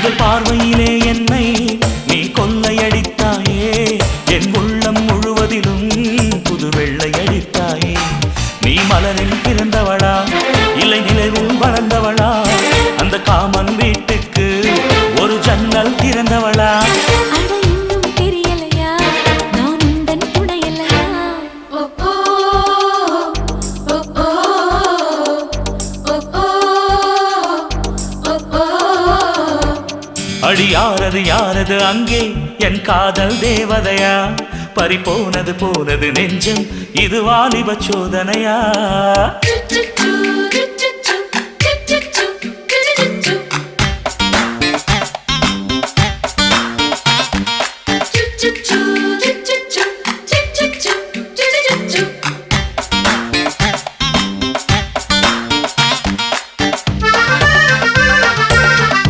முதல் பார்வையிலே என்னை நீ கொள்ளையடித்தாயே என் உள்ளம் முழுவதிலும் புது வெள்ளையடித்தாயே நீ மலரில் பிறந்தவளா இல்லை நிலவில் வளர்ந்தவளா அந்த காமன் வீட்டுக்கு ஒரு ஜன்னல் திறந்தவளா அடி யாரது யாரது அங்கே என் காதல் தேவதையா பறிபோனது போனது நெஞ்சம் இது வாலிப சோதனையா